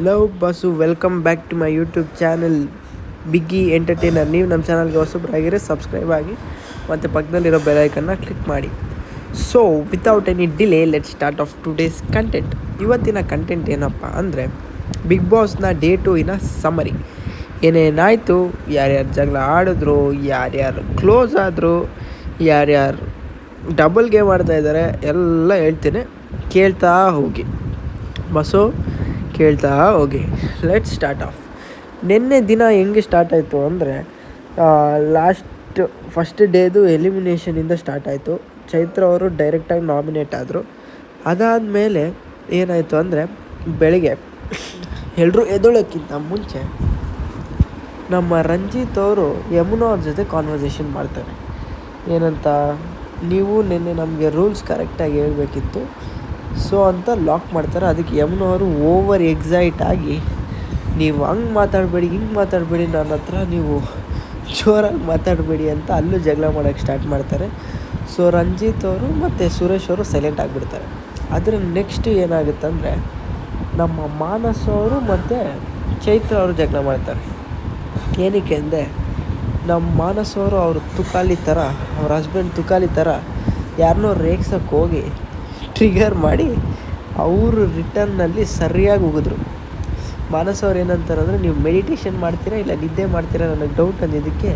Love bus welcome back to my YouTube channel Biggie Entertainer. ನೀವು ನಮ್ಮ ಚಾನಲ್ಗೆ ಹೊಸಬ್ರಾಗಿರೋ ಸಬ್ಸ್ಕ್ರೈಬ್ ಆಗಿ ಮತ್ತು ಪಕ್ಕದಲ್ಲಿರೋ ಬೆಲ್ ಐಕನ್ನ ಕ್ಲಿಕ್ ಮಾಡಿ. So without any delay let start off today's content. ಇವತ್ತಿನ ಕಂಟೆಂಟ್ ಏನಪ್ಪ ಅಂದರೆ ಬಿಗ್ ಬಾಸ್ನ ಡೇ 2 ಸಮರಿ. ಏನೇನಾಯಿತು, ಯಾರ್ಯಾರು ಜಗಳ ಆಡಿದ್ರು, ಯಾರ್ಯಾರು ಕ್ಲೋಸ್ ಆದರು, ಯಾರ್ಯಾರು ಡಬಲ್ ಗೇಮ್ ಆಡ್ತಾಯಿದ್ದಾರೆ ಎಲ್ಲ ಹೇಳ್ತೀನಿ, ಕೇಳ್ತಾ ಹೋಗಿ ಬಸ್ಸು, ಕೇಳ್ತಾ ಹೋಗಿ. Let start of. ನಿನ್ನೆ ದಿನ ಹೆಂಗೆ ಸ್ಟಾರ್ಟ್ ಆಯಿತು ಅಂದರೆ ಫಸ್ಟ್ ಡೇದು ಎಲಿಮಿನೇಷನಿಂದ ಸ್ಟಾರ್ಟ್ ಆಯಿತು. ಚೈತ್ರ ಅವರು ಡೈರೆಕ್ಟಾಗಿ ನಾಮಿನೇಟ್ ಆದರು. ಅದಾದಮೇಲೆ ಏನಾಯಿತು ಅಂದರೆ ಬೆಳಿಗ್ಗೆ ಎಲ್ಲರೂ ಎದ್ದೋಳೋಕ್ಕಿಂತ ಮುಂಚೆ ನಮ್ಮ ರಂಜಿತ್ ಅವರು ಯಮುನಾ ಅವ್ರ ಜೊತೆ ಕಾನ್ವರ್ಸೇಷನ್ ಮಾಡ್ತಾರೆ. ಏನಂತ, ನೀವು ನಿನ್ನೆ ನಮಗೆ ರೂಲ್ಸ್ ಕರೆಕ್ಟಾಗಿ ಹೇಳಬೇಕಿತ್ತು ಸೊ ಅಂತ ಲಾಕ್ ಮಾಡ್ತಾರೆ. ಅದಕ್ಕೆ ಯಮುನಾ ಅವರು ಓವರ್ ಎಕ್ಸೈಟ್ ಆಗಿ, ನೀವು ಹಂಗೆ ಮಾತಾಡಬೇಡಿ, ಹಿಂಗೆ ಮಾತಾಡಬೇಡಿ, ನನ್ನ ಹತ್ರ ನೀವು ಜೋರಾಗಿ ಮಾತಾಡಬೇಡಿ ಅಂತ ಅಲ್ಲೂ ಜಗಳ ಮಾಡೋಕ್ಕೆ ಸ್ಟಾರ್ಟ್ ಮಾಡ್ತಾರೆ. ಸೊ ರಂಜಿತ್ ಅವರು ಮತ್ತು ಸುರೇಶ್ ಅವರು ಸೈಲೆಂಟ್ ಆಗಿಬಿಡ್ತಾರೆ. ಅದರ ನೆಕ್ಸ್ಟ್ ಏನಾಗುತ್ತಂದರೆ ನಮ್ಮ ಮಾನಸ್ ಅವರು ಮತ್ತು ಚೈತ್ರ ಅವರು ಜಗಳ ಮಾಡ್ತಾರೆ. ಏನಕ್ಕೆ ಅಂದರೆ ನಮ್ಮ ಮಾನಸ್ ಅವರು ಅವ್ರ ತುಕಾಲಿ ಥರ, ಅವ್ರ ಹಸ್ಬೆಂಡ್ ತುಕಾಲಿ ಥರ ಯಾರನ್ನೋ ರೇಗ್ಸೋಕ್ಕೆ ಹೋಗಿ ಟ್ರಿಗರ್ ಮಾಡಿ ಅವರು ರಿಟರ್ನಲ್ಲಿ ಸರಿಯಾಗಿ ಹೋಗಿದ್ರು. ಮಾನಸ್ ಅವ್ರು ಏನಂತಾರಂದರೆ, ನೀವು ಮೆಡಿಟೇಷನ್ ಮಾಡ್ತೀರಾ ಇಲ್ಲ ನಿದ್ದೆ ಮಾಡ್ತೀರಾ ನನಗೆ ಡೌಟ್ ಅಂದಿದ್ದಕ್ಕೆ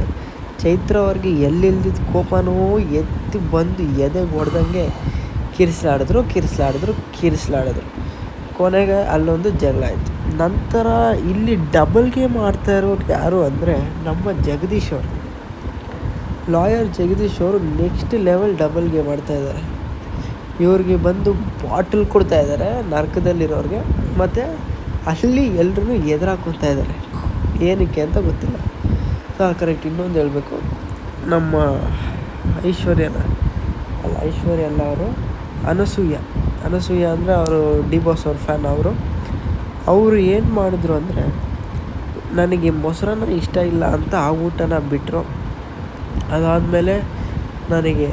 ಚೈತ್ರ ಅವ್ರಿಗೆ ಎಲ್ಲಿಲ್ದಿದ್ದ ಕೋಪನೂ ಎತ್ತಿ ಬಂದು ಎದೆಗೆ ಹೊಡೆದಂಗೆ ಕಿರಿಸ್ಲಾಡಿದ್ರು. ಕೊನೆಗೆ ಅಲ್ಲೊಂದು ಜಗಳ ಆಯಿತು. ನಂತರ ಇಲ್ಲಿ ಡಬಲ್ ಗೇಮ್ ಆಡ್ತಾ ಇರೋರು ಯಾರು ಅಂದರೆ ನಮ್ಮ ಜಗದೀಶ್ ಅವರು, ಲಾಯರ್ ಜಗದೀಶ್ ಅವರು ನೆಕ್ಸ್ಟ್ ಲೆವೆಲ್ ಡಬಲ್ ಗೇಮ್ ಆಡ್ತಾಯಿದ್ದಾರೆ. ಇವ್ರಿಗೆ ಬಂದು ಬಾಟಲ್ ಕೊಡ್ತಾಯಿದ್ದಾರೆ ನರಕದಲ್ಲಿರೋರಿಗೆ, ಮತ್ತು ಅಲ್ಲಿ ಎಲ್ಲರೂ ಎದುರಾಕೊತಾ ಇದ್ದಾರೆ. ಏನಕ್ಕೆ ಅಂತ ಗೊತ್ತಿಲ್ಲ. ಕರೆಕ್ಟ್. ಇನ್ನೊಂದು ಹೇಳಬೇಕು, ನಮ್ಮ ಐಶ್ವರ್ಯ ಅಲ್ಲ, ಅವರು ಅನಸೂಯ ಅಂದರೆ ಅವರು ಡಿ ಬಾಸ್ ಅವ್ರ ಫ್ಯಾನ್. ಅವರು ಏನು ಮಾಡಿದ್ರು ಅಂದರೆ, ನನಗೆ ಮೊಸರನ್ನ ಇಷ್ಟ ಇಲ್ಲ ಅಂತ ಆ ಊಟನ ಬಿಟ್ಟರು. ಅದಾದಮೇಲೆ ನನಗೆ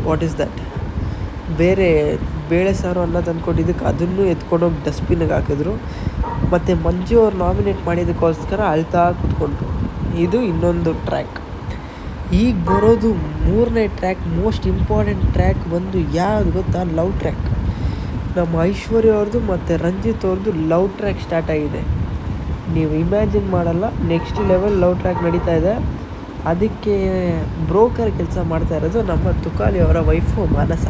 ವಾಟ್ ಈಸ್ ದಟ್ ಬೇರೆ ಬೇಳೆ ಸಾರು ಅನ್ನ ತಂದ್ಕೊಟ್ಟಿದ್ದಕ್ಕೆ ಅದನ್ನು ಎತ್ಕೊಂಡೋಗಿ ಡಸ್ಟ್ಬಿನ್ನಿಗೆ ಹಾಕಿದ್ರು. ಮತ್ತು ಮಂಜು ಅವ್ರು ನಾಮಿನೇಟ್ ಮಾಡಿದ್ದಕ್ಕೋಸ್ಕರ ಅಳ್ತಾ ಕೂತ್ಕೊಂಡ್ರು. ಇದು ಇನ್ನೊಂದು ಟ್ರ್ಯಾಕ್. ಈಗ ಬರೋದು 3ನೇ ಟ್ರ್ಯಾಕ್, ಮೋಸ್ಟ್ ಇಂಪಾರ್ಟೆಂಟ್ ಟ್ರ್ಯಾಕ್ ಬಂದು ಯಾವುದು ಗೊತ್ತಾ? Love track. ನಮ್ಮ ಐಶ್ವರ್ಯ ಅವ್ರದ್ದು ಮತ್ತು ರಂಜಿತ್ ಅವ್ರದ್ದು ಲವ್ ಟ್ರ್ಯಾಕ್ ಸ್ಟಾರ್ಟ್ ಆಗಿದೆ. ನೀವು ಇಮ್ಯಾಜಿನ್ ಮಾಡಲ್ಲ, ನೆಕ್ಸ್ಟ್ ಲೆವೆಲ್ ಲವ್ ಟ್ರ್ಯಾಕ್ ನಡೀತಾ ಇದೆ. ಅದಕ್ಕೆ ಬ್ರೋಕರ್ ಕೆಲಸ ಮಾಡ್ತಾ ಇರೋದು ನಮ್ಮ ತುಕಾಲಿ ಅವರ ವೈಫು ಮಾನಸ.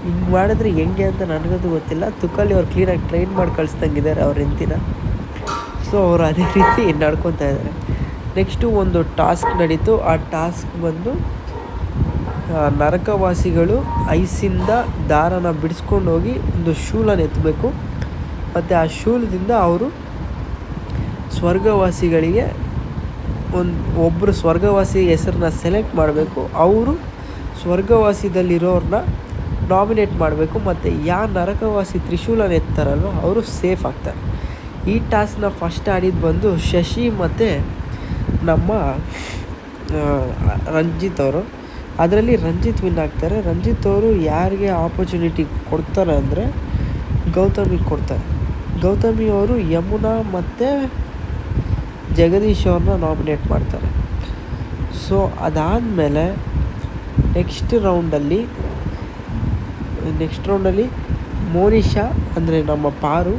ಹಿಂಗೆ ಮಾಡಿದ್ರೆ ಹೆಂಗೆ ಅಂತ ನನಗಂತೂ ಗೊತ್ತಿಲ್ಲ. ತುಕಾಲಿ ಅವ್ರು ಕ್ಲೀನಾಗಿ ಟ್ರೈನ್ ಮಾಡಿ ಕಳಿಸ್ದಂಗಿದ್ದಾರೆ ಅವ್ರ ಹೆಂಡ್ತಿನ. ಸೊ ಅವರು ಅದೇ ರೀತಿ ನಡ್ಕೊತಾ ಇದ್ದಾರೆ. ನೆಕ್ಸ್ಟು ಒಂದು ಟಾಸ್ಕ್ ನಡೀತು. ಆ ಟಾಸ್ಕ್ ಬಂದು ನರಕವಾಸಿಗಳು ಐಸಿಂದ ದಾರನ ಬಿಡಿಸ್ಕೊಂಡು ಹೋಗಿ ಒಂದು ಶೂಲನ್ನು ಎತ್ತಬೇಕು. ಮತ್ತು ಆ ಶೂಲದಿಂದ ಅವರು ಸ್ವರ್ಗವಾಸಿಗಳಿಗೆ ಒಬ್ಬರು ಸ್ವರ್ಗವಾಸಿ ಹೆಸರನ್ನ ಸೆಲೆಕ್ಟ್ ಮಾಡಬೇಕು. ಅವರು ಸ್ವರ್ಗವಾಸಿದಲ್ಲಿರೋರನ್ನ ನಾಮಿನೇಟ್ ಮಾಡಬೇಕು. ಮತ್ತು ಯಾರು ನರಕವಾಸಿ ತ್ರಿಶೂಲನ ಎತ್ತಾರಲ್ವ ಅವರು ಸೇಫ್ ಆಗ್ತಾರೆ. ಈ ಟಾಸ್ಕ್ನ ಫಸ್ಟ್ ಆಡಿದ್ದು ಬಂದು ಶಶಿ ಮತ್ತು ನಮ್ಮ ರಂಜಿತ್ ಅವರು. ಅದರಲ್ಲಿ ರಂಜಿತ್ ವಿನ್ ಆಗ್ತಾರೆ. ರಂಜಿತ್ ಅವರು ಯಾರಿಗೆ ಆಪರ್ಚುನಿಟಿ ಕೊಡ್ತಾರೆ ಅಂದರೆ ಗೌತಮಿಗೆ ಕೊಡ್ತಾರೆ. ಗೌತಮಿ ಅವರು ಯಮುನಾ ಮತ್ತು ಜಗದೀಶ್ ಅವ್ರನ್ನ ನಾಮಿನೇಟ್ ಮಾಡ್ತಾರೆ. ಸೊ ಅದಾದಮೇಲೆ ನೆಕ್ಸ್ಟ್ ರೌಂಡಲ್ಲಿ ಮೋನಿಶಾ ಅಂದರೆ ನಮ್ಮ ಪಾರು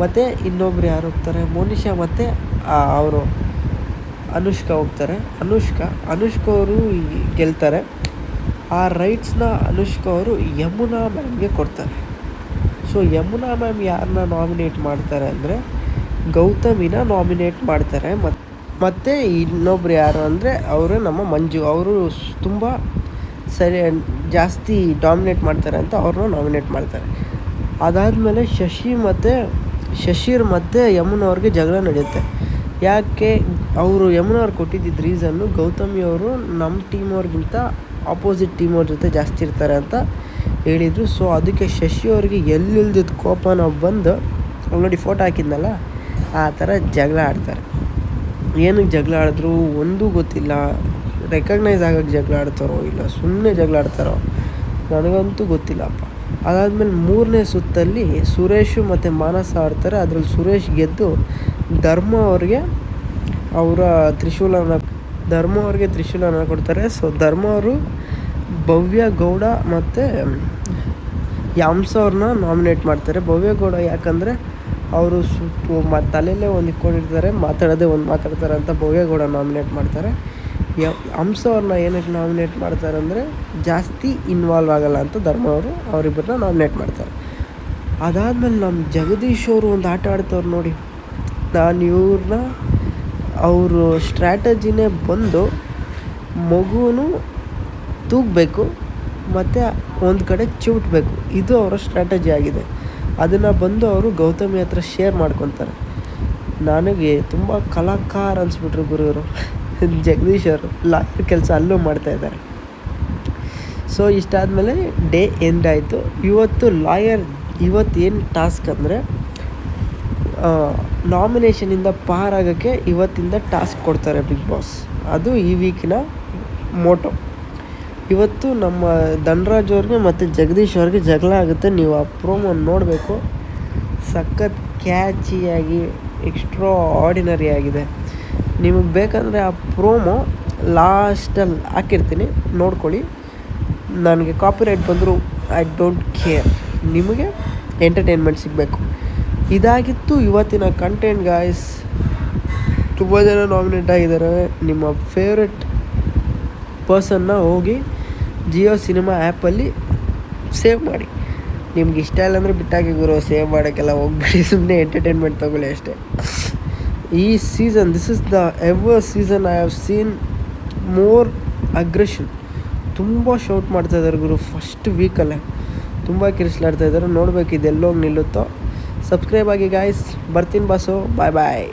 ಮತ್ತು ಇನ್ನೊಬ್ರು ಯಾರು ಹೋಗ್ತಾರೆ, ಮೋನಿಶಾ ಮತ್ತು ಅವರು ಅನುಷ್ಕಾ ಹೋಗ್ತಾರೆ. ಅನುಷ್ಕಾ ಅವರು ಗೆಲ್ತಾರೆ. ಆ ರೈಟ್ಸ್ನ ಅನುಷ್ಕಾ ಅವರು ಯಮುನಾ ಮ್ಯಾಮ್ಗೆ ಕೊಡ್ತಾರೆ. ಸೊ ಯಮುನಾ ಮ್ಯಾಮ್ ಯಾರನ್ನ ನಾಮಿನೇಟ್ ಮಾಡ್ತಾರೆ ಅಂದರೆ ಗೌತಮಿನ ನಾಮಿನೇಟ್ ಮಾಡ್ತಾರೆ. ಮತ್ತು ಇನ್ನೊಬ್ರು ಯಾರು ಅಂದರೆ ಅವರು ನಮ್ಮ ಮಂಜು. ಅವರು ತುಂಬ ಜಾಸ್ತಿ ಡಾಮಿನೇಟ್ ಮಾಡ್ತಾರೆ ಅಂತ ಅವ್ರನ್ನ ನಾಮಿನೇಟ್ ಮಾಡ್ತಾರೆ. ಅದಾದಮೇಲೆ ಶಶಿರ್ ಮತ್ತು ಯಮುನಾ ಅವ್ರಿಗೆ ಜಗಳ ನಡೆಯುತ್ತೆ. ಯಾಕೆ ಅವರು ಯಮುನಾ ಅವ್ರು ಕೊಟ್ಟಿದ್ದ ರೀಸನ್ನು, ಗೌತಮಿ ಅವರು ನಮ್ಮ ಟೀಮ್ ಅವ್ರಿಗಿಂತ ಆಪೋಸಿಟ್ ಟೀಮ್ ಅವ್ರ ಜೊತೆ ಜಾಸ್ತಿ ಇರ್ತಾರೆ ಅಂತ ಹೇಳಿದರು. ಸೊ ಅದಕ್ಕೆ ಶಶಿ ಅವ್ರಿಗೆ ಎಲ್ಲಿಲ್ದಿದ್ದ ಕೋಪನ ಬಂದು ಆಲ್ರೆಡಿ ಫೋಟೋ ಹಾಕಿದ್ನಲ್ಲ ಆ ಥರ ಜಗಳ ಆಡ್ತಾರೆ. ಏನಕ್ಕೆ ಜಗಳ ಆಡಿದ್ರು ಒಂದೂ ಗೊತ್ತಿಲ್ಲ. ರೆಕಗ್ನೈಸ್ ಆಗೋಕ್ಕೆ ಜಗಳ ಆಡ್ತಾರೋ ಇಲ್ಲ ಸುಮ್ಮನೆ ಜಗಳ ಆಡ್ತಾರೋ ನನಗಂತೂ ಗೊತ್ತಿಲ್ಲಪ್ಪ. ಅದಾದಮೇಲೆ 3ನೇ ಸುತ್ತಲ್ಲಿ ಸುರೇಶು ಮತ್ತು ಮಾನಸ ಆಡ್ತಾರೆ. ಅದರಲ್ಲಿ ಸುರೇಶ್ ಗೆದ್ದು ಧರ್ಮ ಅವ್ರಿಗೆ ತ್ರಿಶೂಲನ ಕೊಡ್ತಾರೆ. ಸೊ ಧರ್ಮ ಅವರು ಭವ್ಯ ಗೌಡ ಮತ್ತು ಹಂಸ ಅವ್ರನ್ನ ನಾಮಿನೇಟ್ ಮಾಡ್ತಾರೆ. ಭವ್ಯ ಗೌಡ ಯಾಕಂದರೆ ಅವರು ತಲೆಯಲ್ಲೇ ಒಂದು ಇಟ್ಕೊಂಡಿರ್ತಾರೆ, ಮಾತಾಡೋದೇ ಒಂದು ಮಾತಾಡ್ತಾರೆ ಅಂತ ಭವ್ಯ ಗೌಡ ನಾಮಿನೇಟ್ ಮಾಡ್ತಾರೆ. ಹಂಸ ಅವ್ರನ್ನ ಏನಕ್ಕೆ ನಾಮಿನೇಟ್ ಮಾಡ್ತಾರೆ ಅಂದರೆ ಜಾಸ್ತಿ ಇನ್ವಾಲ್ವ್ ಆಗೋಲ್ಲ ಅಂತ ಧರ್ಮ ಅವರಿಬ್ಬರನ್ನ ನಾಮಿನೇಟ್ ಮಾಡ್ತಾರೆ. ಅದಾದಮೇಲೆ ನಮ್ಮ ಜಗದೀಶ್ ಅವರು ಒಂದು ಆಟ ಆಡ್ತವ್ರು ನೋಡಿ. ನಾನು ಅವರು ಸ್ಟ್ರ್ಯಾಟಜಿನೇ ಬಂದು ಮಗುನೂ ತೂಗಬೇಕು ಮತ್ತು ಒಂದು ಕಡೆ ಚಿವುಟ್ಬೇಕು. ಇದು ಅವರ ಸ್ಟ್ರ್ಯಾಟಜಿ ಆಗಿದೆ. ಅದನ್ನು ಬಂದು ಅವರು ಗೌತಮಿ ಹತ್ರ ಶೇರ್ ಮಾಡ್ಕೊತಾರೆ. ನನಗೆ ತುಂಬ ಕಲಾಕಾರ ಅನಿಸ್ಬಿಟ್ರು ಗುರುವರು ಜಗದೀಶ್ ಅವರು. ಲಾಯರ್ ಕೆಲಸ ಅಲ್ಲೂ ಮಾಡ್ತಾಯಿದ್ದಾರೆ. ಸೊ ಇಷ್ಟಾದಮೇಲೆ ಡೇ ಎಂಡ್ ಆಯಿತು. ಇವತ್ತೇನು ಟಾಸ್ಕ್ ಅಂದರೆ ನಾಮಿನೇಷನಿಂದ ಪಾರಾಗೋಕ್ಕೆ ಇವತ್ತಿಂದ ಟಾಸ್ಕ್ ಕೊಡ್ತಾರೆ ಬಿಗ್ ಬಾಸ್. ಅದು ಈ ವೀಕಿನ ಮೋಟೋ. ಇವತ್ತು ನಮ್ಮ ಧನರಾಜ್ ಅವ್ರಿಗೆ ಮತ್ತು ಜಗದೀಶ್ ಅವ್ರಿಗೆ ಜಗಳ ಆಗುತ್ತೆ. ನೀವು ಆ ಪ್ರೋಮೋ ನೋಡಬೇಕು. ಸಖತ್ ಕ್ಯಾಚಿಯಾಗಿ ಎಕ್ಸ್ಟ್ರಾ ಆರ್ಡಿನರಿ ಆಗಿದೆ. ನಿಮಗೆ ಬೇಕಂದರೆ ಆ ಪ್ರೋಮೋ ಲಾಸ್ಟಲ್ಲಿ ಹಾಕಿರ್ತೀನಿ, ನೋಡ್ಕೊಳ್ಳಿ. ನನಗೆ ಕಾಪಿರೈಟ್ ಬಂದರೂ ಐ ಡೋಂಟ್ ಕೇರ್. ನಿಮಗೆ ಎಂಟರ್ಟೈನ್ಮೆಂಟ್ ಸಿಗಬೇಕು. ಇದಾಗಿತ್ತು ಇವತ್ತಿನ ಕಂಟೆಂಟ್ ಗಾಯ್ಸ್. ತುಂಬ ಜನ ನಾಮಿನೇಟ್ ಆಗಿದ್ದಾರೆ. ನಿಮ್ಮ ಫೇವ್ರೆಟ್ ಪರ್ಸನ್ನ ಹೋಗಿ ಜಿಯೋ ಸಿನಿಮಾ ಆ್ಯಪಲ್ಲಿ ಸೇವ್ ಮಾಡಿ. ನಿಮ್ಗೆ ಇಷ್ಟ ಇಲ್ಲ ಅಂದರೆ ಬಿಟ್ಟಾಗಿ ಗುರು, ಸೇವ್ ಮಾಡೋಕ್ಕೆಲ್ಲ ಹೋಗ್ಬಿಡಿ, ಸುಮ್ಮನೆ ಎಂಟರ್ಟೈನ್ಮೆಂಟ್ ತೊಗೊಳ್ಳಿ ಅಷ್ಟೇ. ಈ season this is the ever season I have seen more aggression. ತುಂಬ ಶೌಟ್ ಮಾಡ್ತಾಯಿದ್ದಾರೆ ಗುರು. ಫಸ್ಟ್ ವೀಕಲ್ಲೇ ತುಂಬ ಕಿರಿಸ್ಲಾಡ್ತಾಯಿದ್ದಾರೆ. ನೋಡಬೇಕು ಇದೆಲ್ಲೋಗಿ ನಿಲ್ಲುತ್ತೋ. ಸಬ್ಸ್ಕ್ರೈಬ್ ಆಗಿ ಗಾಯ್ಸ್. ಬರ್ತೀನಿ ಬಾಸು. ಬಾಯ್ ಬಾಯ್.